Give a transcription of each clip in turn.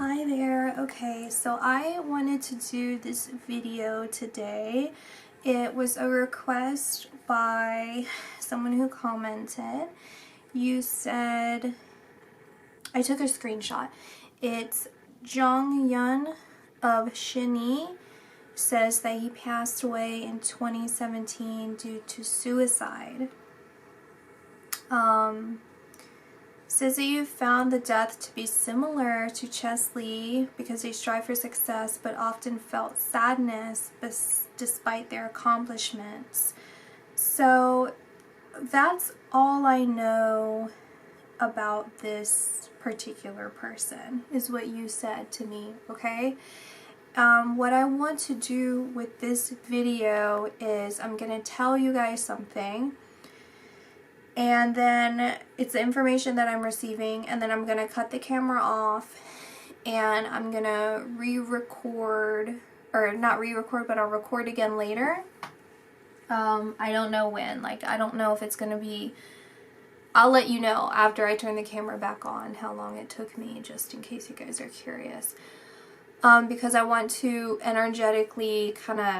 Hi there. Okay, so I wanted to do this video today. It was a request by someone who commented. You said, I took a screenshot. It's Jonghyun of SHINee, says that he passed away in 2017 due to suicide. Says that you found the death to be similar to Chesley because they strive for success but often felt sadness despite their accomplishments. So that's all I know about this particular person, is what you said to me, okay? What I want to do with this video is I'm going to tell you guys something. And then it's the information that I'm receiving, and then I'm going to cut the camera off and I'm going to re-record, or not re-record, but I'll record again later. I don't know when, I don't know if it's going to be, I'll let you know after I turn the camera back on how long it took me, just in case you guys are curious. Because I want to energetically kind of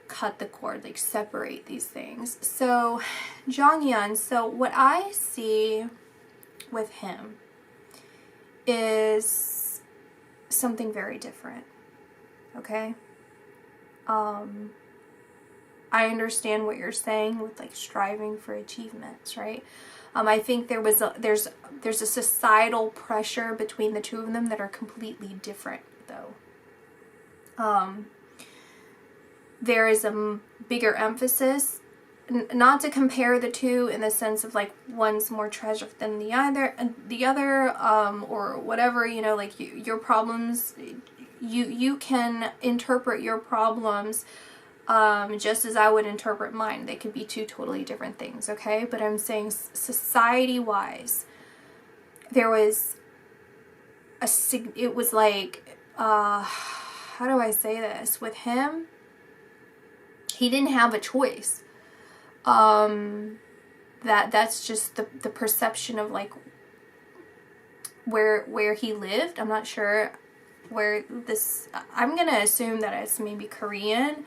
cut the cord, separate these things. So Jonghyun, so what I see with him is something very different, okay? I understand what you're saying with striving for achievements, right? I think there's a societal pressure between the two of them that are completely different though. There is a bigger emphasis, not to compare the two in the sense of one's more treasured than the other, or whatever, your problems, you can interpret your problems just as I would interpret mine. They could be two totally different things, okay? But I'm saying society-wise, there was it was how do I say this? With him, he didn't have a choice. That's just the perception of where he lived. I'm not sure where this, I'm gonna assume that it's maybe Korean,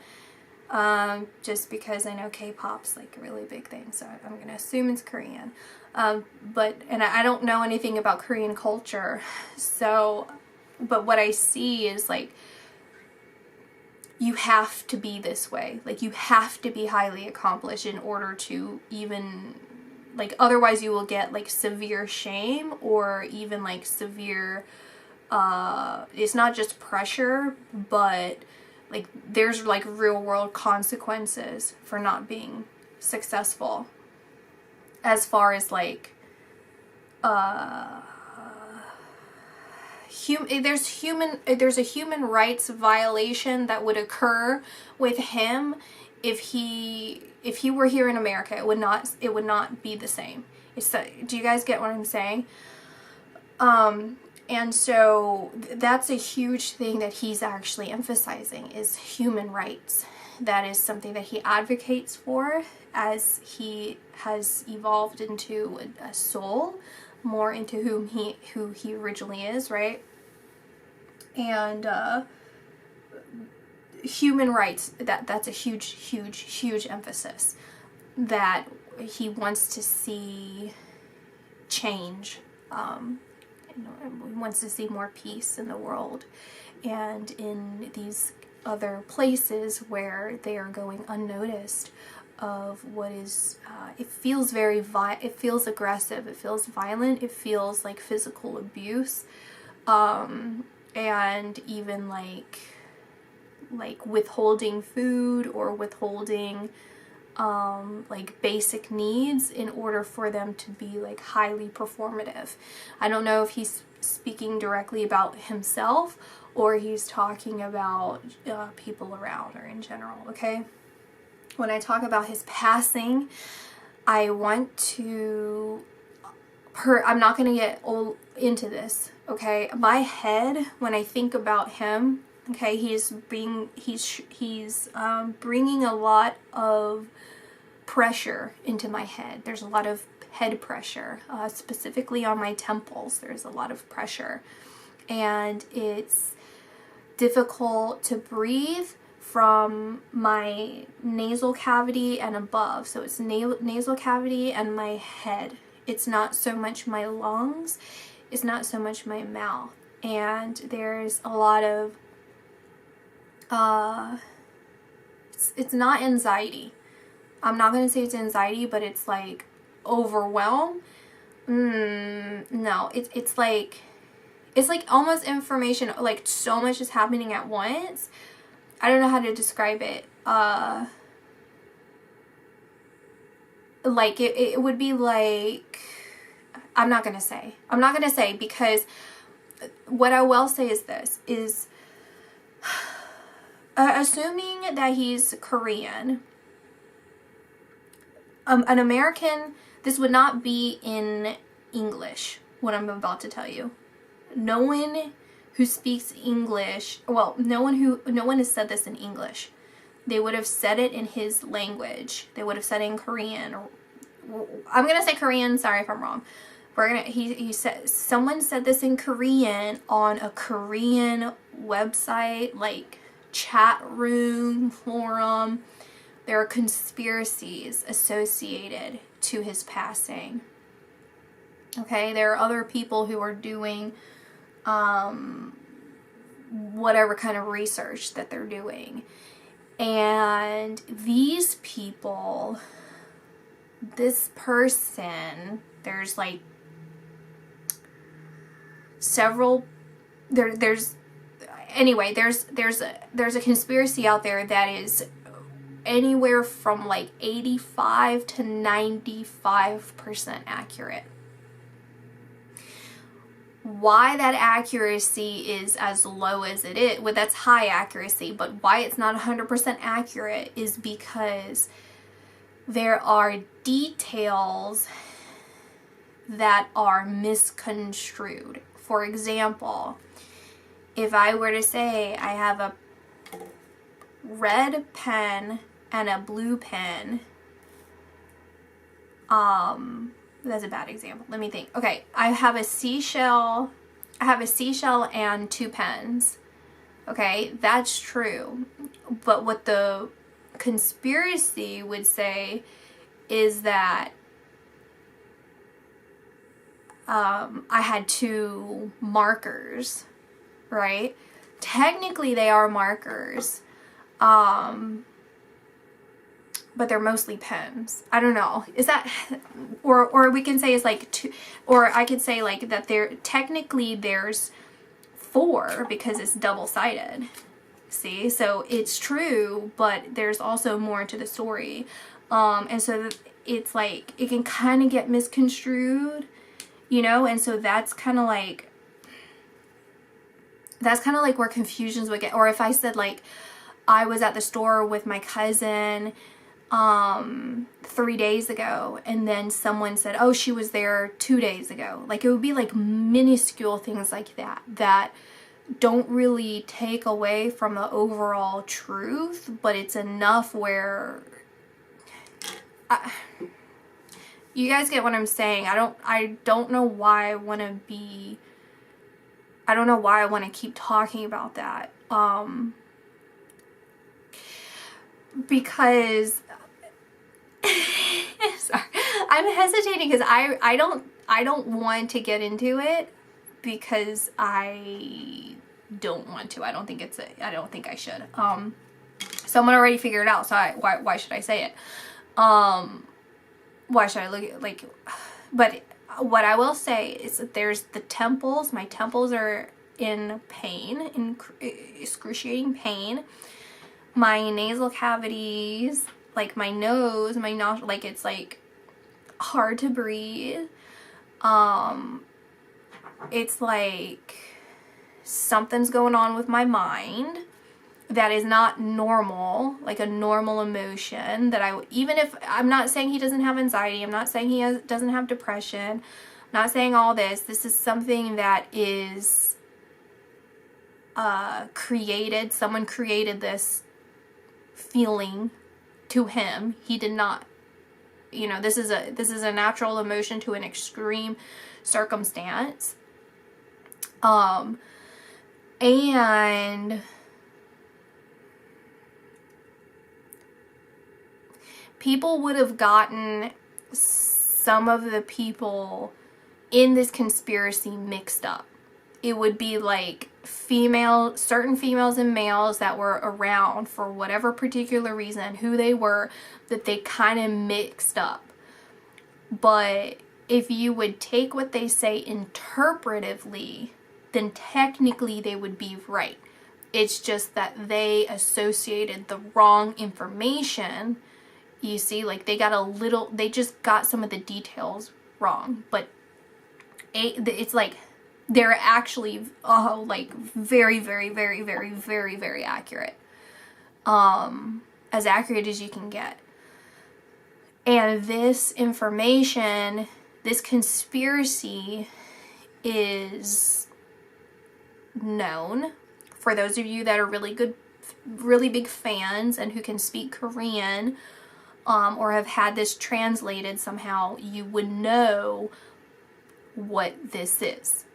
just because I know K-pop's a really big thing, so I'm gonna assume it's Korean. But I don't know anything about Korean culture, so, but what I see is you have to be this way. You have to be highly accomplished in order to even, otherwise you will get, severe shame, or even, severe, it's not just pressure, but, there's, real-world consequences for not being successful. As far as, there's a human rights violation that would occur with him if he were here in America. It would not be the same. Do you guys get what I'm saying? And so that's a huge thing that he's actually emphasizing, is human rights. That is something that he advocates for as he has evolved into a soul, more into who he originally is, right? And human rights, that's a huge emphasis that he wants to see change. He wants to see more peace in the world and in these other places where they are going unnoticed of what is, it feels it feels aggressive, it feels violent, it feels like physical abuse, and even withholding food or withholding basic needs in order for them to be highly performative. I don't know if he's speaking directly about himself or he's talking about people around or in general, okay? When I talk about his passing, I want to, I'm not going to get into this, okay? My head, when I think about him, okay, he's bringing a lot of pressure into my head. There's a lot of head pressure, specifically on my temples. There's a lot of pressure. and it's difficult to breathe from my nasal cavity and above. So it's nasal cavity and my head. It's not so much my lungs, it's not so much my mouth. And there's a lot of it's not anxiety. I'm not going to say it's anxiety, but it's like overwhelm. No, it's like almost information, like so much is happening at once. I don't know how to describe it. Like it would be like, I'm not gonna say because what I will say is this is, assuming that he's Korean, an American, this would not be in English, what I'm about to tell you. No one who speaks English, well, no one has said this in English. They would have said it in his language. They would have said it in Korean. I'm gonna say Korean. Sorry if I'm wrong. He said, someone said this in Korean on a Korean website, like chat room, forum. There are conspiracies associated to his passing. Okay, there are other people who are doing whatever kind of research that they're doing. And these people, this person, there's like several, there's a conspiracy out there that is anywhere from like 85 to 95% accurate. Why that accuracy is as low as it is, well, that's high accuracy, but why it's not 100% accurate is because there are details that are misconstrued. For example, if I were to say I have a red pen and a blue pen, that's a bad example. Let me think. Okay, I have a seashell and two pens. Okay, that's true. But what the conspiracy would say is that I had two markers, right? Technically they are markers. But they're mostly pens. I don't know. Is that, or we can say it's like two, or I could say like that technically there's four because it's double-sided. See, so it's true, but there's also more to the story. And so it's like, it can kind of get misconstrued, you know? And so that's kind of like where confusions would get. Or if I said like, I was at the store with my cousin 3 days ago, and then someone said, oh, she was there 2 days ago. Like, it would be like minuscule things like that don't really take away from the overall truth, but it's enough where you guys get what I'm saying. I don't know why I want to keep talking about that. Because sorry, I'm hesitating because I don't want to get into it because I don't want to. I don't think I should. Someone already figured it out, so why should I say it? Why should I look at, like, but what I will say is that there's the temples. My temples are in pain, in excruciating pain. My nasal cavities, like my nose, my nostril, like it's like hard to breathe. It's like something's going on with my mind that is not normal, like a normal emotion that even if, I'm not saying he doesn't have anxiety, I'm not saying he doesn't have depression, I'm not saying all this is something that is created, someone created this feeling to him. He did not, you know, this is a natural emotion to an extreme circumstance. And people would have gotten some of the people in this conspiracy mixed up. It would be like certain females and males that were around for whatever particular reason, who they were, that they kind of mixed up. But if you would take what they say interpretively, then technically they would be right. It's just that they associated the wrong information. You see, like they just got some of the details wrong, but it's like they're actually like very, very, very, very, very, very accurate. As accurate as you can get. And this information, this conspiracy is known. For those of you that are really big fans and who can speak Korean, or have had this translated somehow, you would know what this is,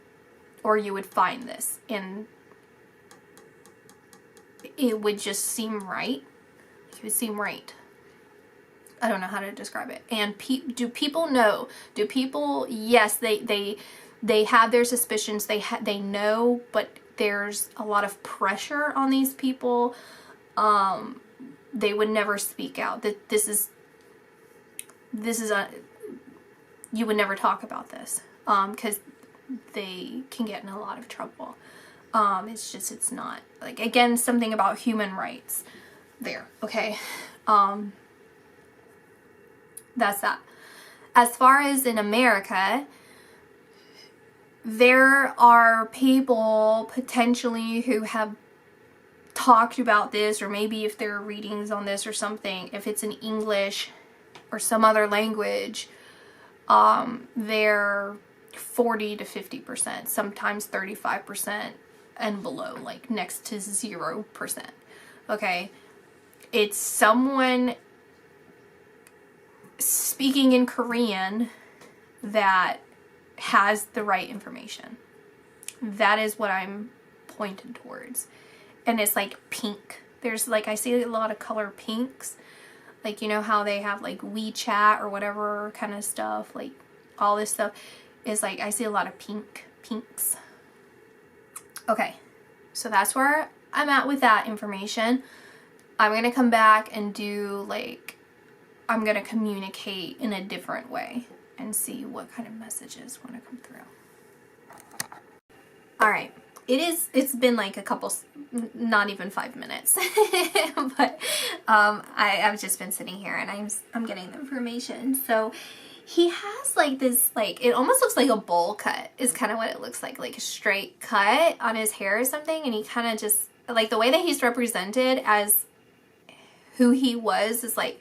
or you would find this, and it would just seem right. It would seem right. I don't know how to describe it. And do people know? Do people? Yes, they have their suspicions. They know, but there's a lot of pressure on these people. They would never speak out. That this is you would never talk about this, because they can get in a lot of trouble. It's not, like, again, something about human rights there. Okay. That's that. As far as in America, there are people potentially who have talked about this, or maybe if there are readings on this or something, if it's in English or some other language, they're 40 to 50%, sometimes 35% and below, like next to 0%. Okay. It's someone speaking in Korean that has the right information. That is what I'm pointed towards. And it's like pink. There's like, I see a lot of color pinks. Like, you know how they have like WeChat or whatever kind of stuff, like all this stuff is like, I see a lot of pinks. Okay. So that's where I'm at with that information. I'm going to come back and do like, I'm going to communicate in a different way and see what kind of messages want to come through. All right. It's been like a couple, not even 5 minutes, but I've just been sitting here and I'm getting the information. So he has like this, like, it almost looks like a bowl cut is kind of what it looks like a straight cut on his hair or something. And he kind of just, like, the way that he's represented as who he was is like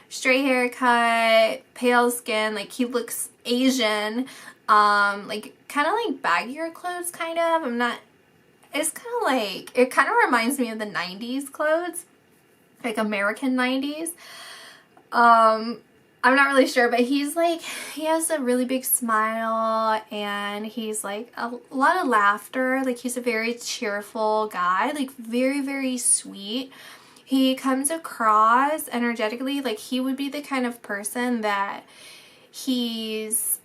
straight haircut, pale skin, like he looks Asian, like kind of like baggier clothes, kind of. It's kind of like, it kind of reminds me of the 90s clothes, like American 90s. I'm not really sure, but he's like, he has a really big smile and he's like a lot of laughter. Like he's a very cheerful guy, like very, very sweet. He comes across energetically like he would be the kind of person that he's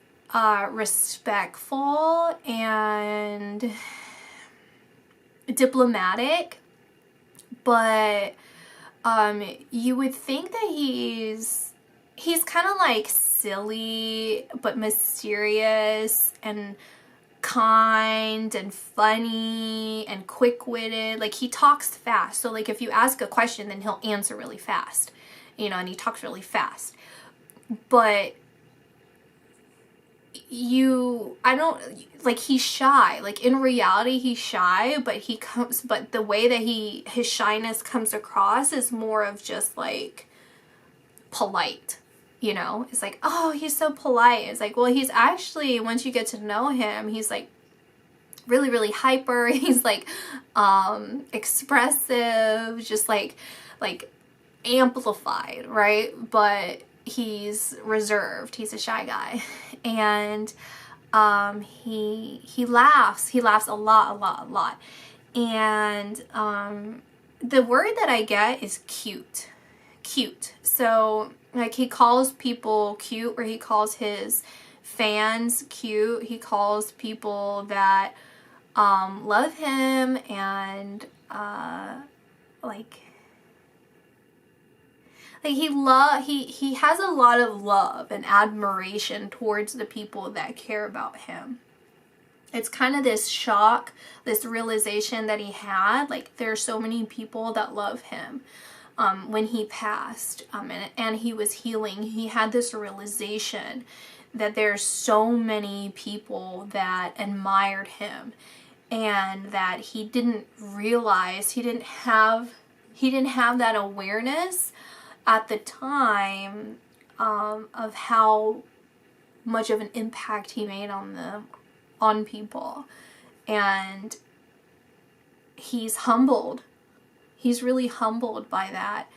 respectful and diplomatic, but you would think that he's kind of like silly but mysterious and kind and funny and quick-witted. Like he talks fast, so like if you ask a question then he'll answer really fast, you know, and he talks really fast. But he's shy. Like in reality he's shy, but the way that his shyness comes across is more of just like polite, you know. It's like, oh, he's so polite. It's like, well, he's actually, once you get to know him, he's like really, really hyper. He's like expressive, just like amplified, right? But he's reserved. He's a shy guy. And he laughs a lot. And the word that I get is cute. Cute. So like he calls people cute, or he calls his fans cute. He calls people that love him and like he has a lot of love and admiration towards the people that care about him. It's kind of this shock, this realization that he had, like there's so many people that love him. When he passed, and he was healing, he had this realization that there's so many people that admired him, and that he didn't realize, he didn't have that awareness at the time of how much of an impact he made on people. And he's humbled. He's really humbled by that.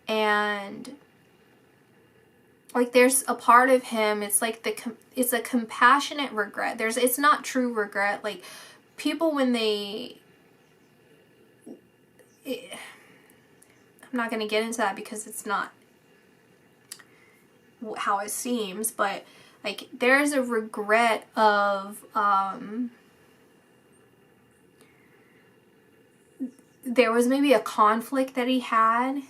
And like there's a part of him, it's like it's a compassionate regret. It's not true regret. Like people when I'm not going to get into that because it's not how it seems, but like there's a regret of there was maybe a conflict that he had.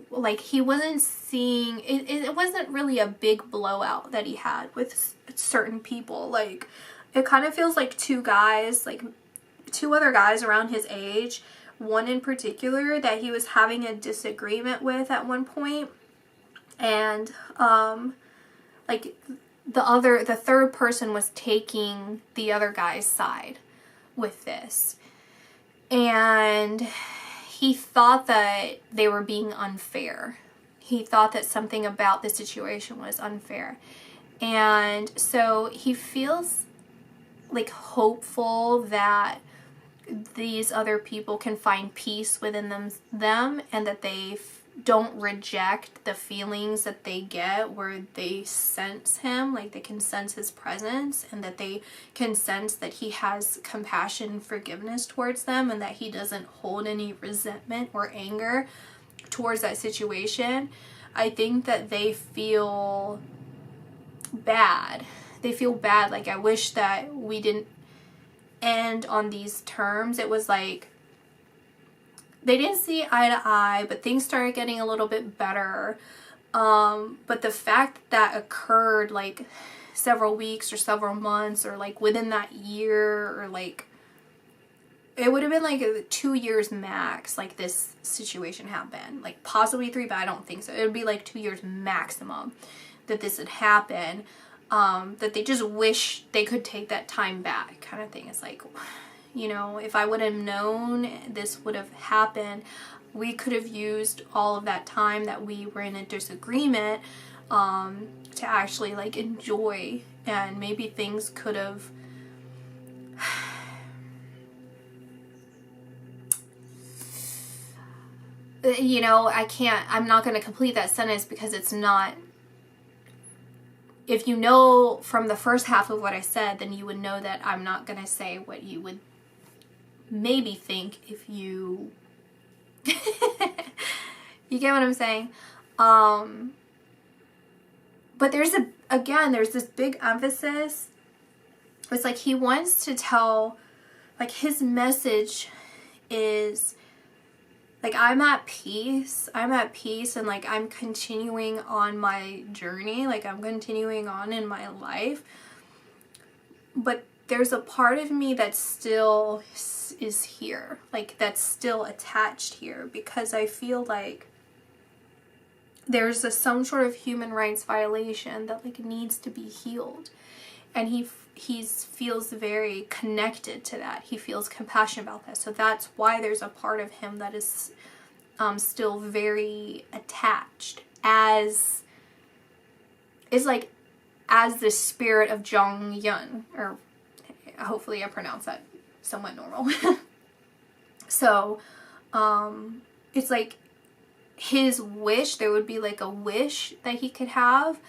Like he wasn't seeing it wasn't really a big blowout that he had with certain people. Like it kind of feels like two other guys around his age, one in particular that he was having a disagreement with at one point, and like the third person was taking the other guy's side with this. And he thought that they were being unfair. He thought that something about the situation was unfair. And so he feels like hopeful that these other people can find peace within them and that they don't reject the feelings that they get where they sense him, like they can sense his presence, and that they can sense that he has compassion and forgiveness towards them, and that he doesn't hold any resentment or anger towards that situation. I think that they feel bad. They feel bad. Like, I wish that we didn't end on these terms. It was like they didn't see eye to eye, but things started getting a little bit better. But the fact that occurred like several weeks or several months or like within that year, or like it would have been like 2 years max, like this situation happened, like possibly 3, but I don't think so. It would be like 2 years maximum that this had happened. That they just wish they could take that time back, kind of thing. It's like, you know, if I would have known this would have happened, we could have used all of that time that we were in a disagreement to actually like enjoy, and maybe things could have you know, I'm not going to complete that sentence because it's not. If you know from the first half of what I said, then you would know that I'm not going to say what you would maybe think if you you get what I'm saying. But there's this big emphasis. It's like he wants to tell, like his message is like, I'm at peace, and like I'm continuing on my journey, like I'm continuing on in my life, but there's a part of me that still is here, like that's still attached here, because I feel like there's some sort of human rights violation that like needs to be healed, and he feels very connected to that. He feels compassion about that. So that's why there's a part of him that is still very attached, as the spirit of Jonghyun, or hopefully I pronounce that somewhat normal. So it's like his wish, there would be like a wish that he could have,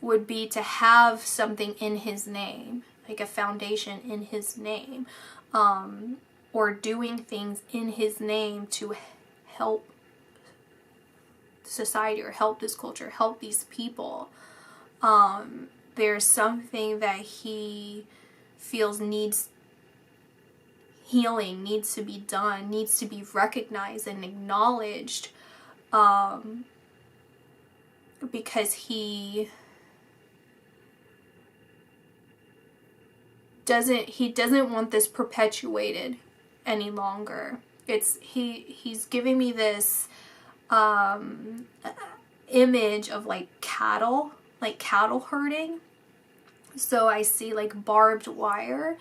would be to have something in his name, like a foundation in his name. or doing things in his name to help society or help this culture, help these people. There's something that he feels needs healing, needs to be done, needs to be recognized and acknowledged, because he doesn't want this perpetuated any longer. He's giving me this image of like cattle herding. So I see like barbed wire,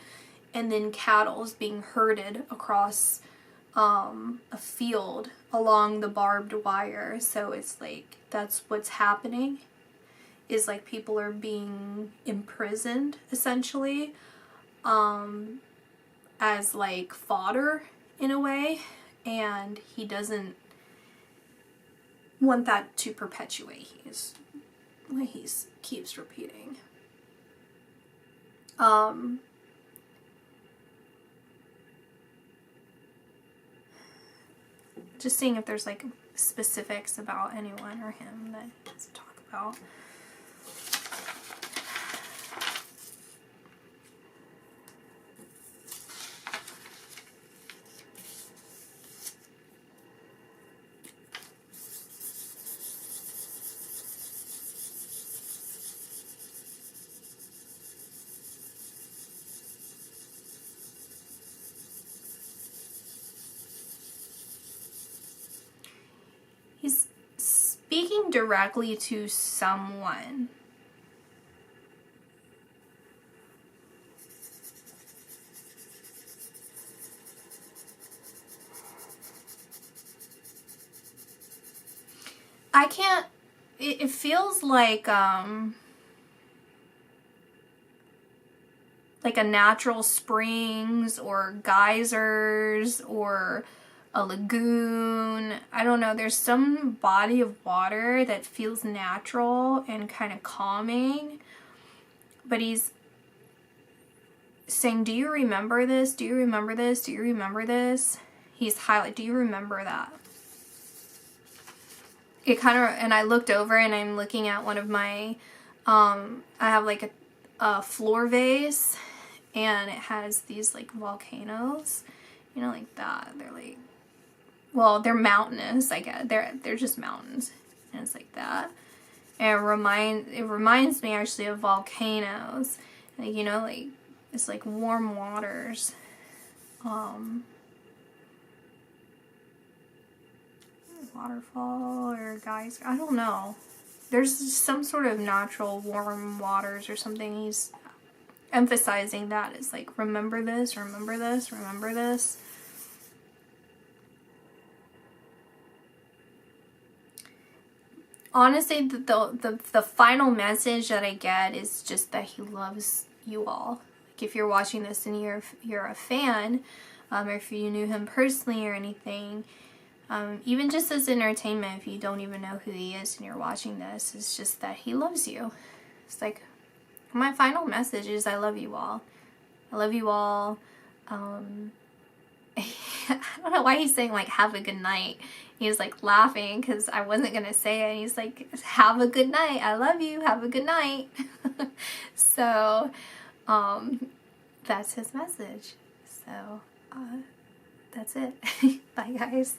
and then cattle's being herded across a field along the barbed wire. So it's like that's what's happening, is like people are being imprisoned essentially, as like fodder in a way, and he doesn't want that to perpetuate. He keeps repeating. Just seeing if there's like specifics about anyone or him that he wants to talk about. He's speaking directly to someone. I can't, it feels like a natural springs or geysers or a lagoon. I don't know. There's some body of water that feels natural and kind of calming. But he's saying, do you remember this? Do you remember this? Do you remember this? He's highlighting, do you remember that? It kind of, and I looked over and I'm looking at one of my, I have like a floor vase, and it has these like volcanoes, you know, like that. They're like, well, they're mountainous, I guess. They're just mountains, and it's like that. And it reminds me actually of volcanoes, like, you know, like it's like warm waters. Waterfall or geyser, I don't know. There's some sort of natural warm waters or something. He's emphasizing that. It's like, remember this, remember this, remember this. Honestly, the final message that I get is just that he loves you all. Like, if you're watching this and you're a fan, or if you knew him personally or anything, even just as entertainment, if you don't even know who he is and you're watching this, it's just that he loves you. It's like, my final message is, I love you all. I love you all. I don't know why he's saying like, have a good night. He's like laughing because I wasn't going to say it. He's like, have a good night. I love you. Have a good night. So, that's his message. So, that's it. Bye, guys.